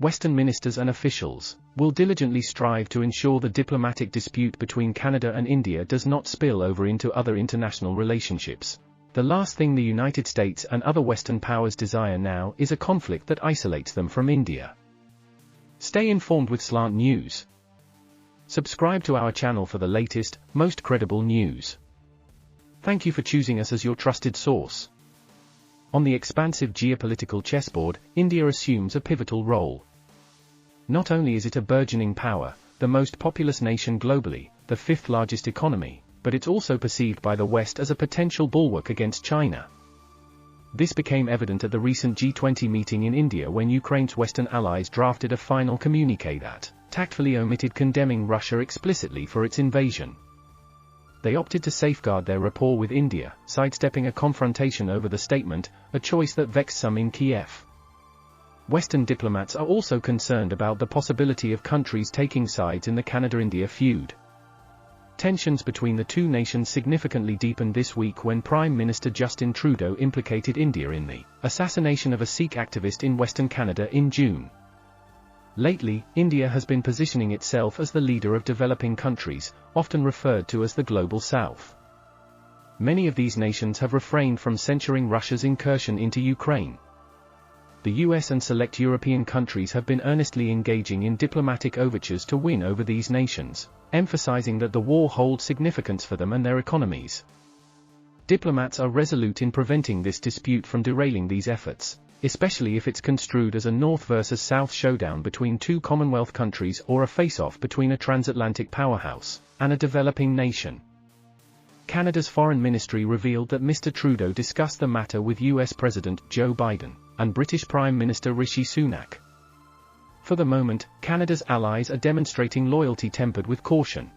Western ministers and officials will diligently strive to ensure the diplomatic dispute between Canada and India does not spill over into other international relationships. The last thing the United States and other Western powers desire now is a conflict that isolates them from India. Stay informed with Slant News. Subscribe to our channel for the latest, most credible news. Thank you for choosing us as your trusted source. On the expansive geopolitical chessboard, India assumes a pivotal role. Not only is it a burgeoning power, the most populous nation globally, the fifth largest economy, but it's also perceived by the West as a potential bulwark against China. This became evident at the recent G20 meeting in India when Ukraine's Western allies drafted a final communique that tactfully omitted condemning Russia explicitly for its invasion. They opted to safeguard their rapport with India, sidestepping a confrontation over the statement, a choice that vexed some in Kiev. Western diplomats are also concerned about the possibility of countries taking sides in the Canada-India feud. Tensions between the two nations significantly deepened this week when Prime Minister Justin Trudeau implicated India in the assassination of a Sikh activist in Western Canada in June. Lately, India has been positioning itself as the leader of developing countries, often referred to as the Global South. Many of these nations have refrained from censuring Russia's incursion into Ukraine. The US and select European countries have been earnestly engaging in diplomatic overtures to win over these nations, emphasizing that the war holds significance for them and their economies. Diplomats are resolute in preventing this dispute from derailing these efforts, especially if it's construed as a North versus South showdown between two Commonwealth countries or a face-off between a transatlantic powerhouse and a developing nation. Canada's foreign ministry revealed that Mr. Trudeau discussed the matter with US President Joe Biden and British Prime Minister Rishi Sunak. For the moment, Canada's allies are demonstrating loyalty tempered with caution.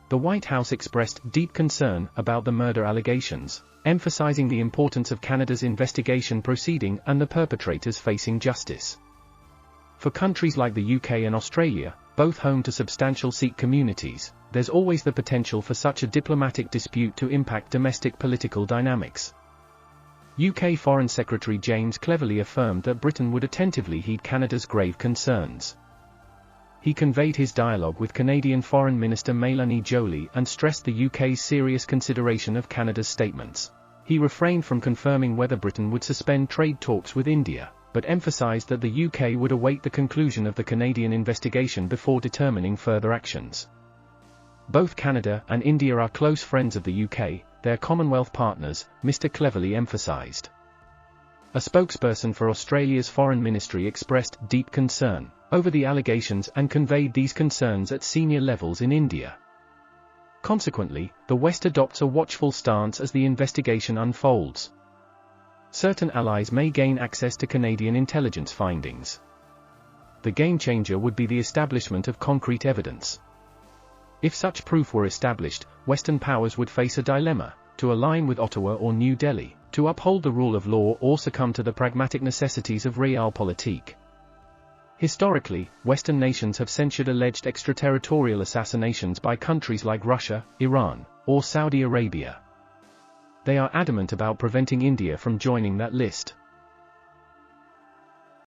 The White House expressed deep concern about the murder allegations, emphasizing the importance of Canada's investigation proceeding and the perpetrators facing justice. For countries like the UK and Australia, both home to substantial Sikh communities, there's always the potential for such a diplomatic dispute to impact domestic political dynamics. UK Foreign Secretary James Cleverly affirmed that Britain would attentively heed Canada's grave concerns. He conveyed his dialogue with Canadian Foreign Minister Mélanie Joly and stressed the UK's serious consideration of Canada's statements. He refrained from confirming whether Britain would suspend trade talks with India, but emphasized that the UK would await the conclusion of the Canadian investigation before determining further actions. Both Canada and India are close friends of the UK, their Commonwealth partners, Mr. Cleverly emphasized. A spokesperson for Australia's Foreign Ministry expressed deep concern over the allegations and conveyed these concerns at senior levels in India. Consequently, the West adopts a watchful stance as the investigation unfolds. Certain allies may gain access to Canadian intelligence findings. The game-changer would be the establishment of concrete evidence. If such proof were established, Western powers would face a dilemma: to align with Ottawa or New Delhi, to uphold the rule of law or succumb to the pragmatic necessities of realpolitik. Historically, Western nations have censured alleged extraterritorial assassinations by countries like Russia, Iran, or Saudi Arabia. They are adamant about preventing India from joining that list.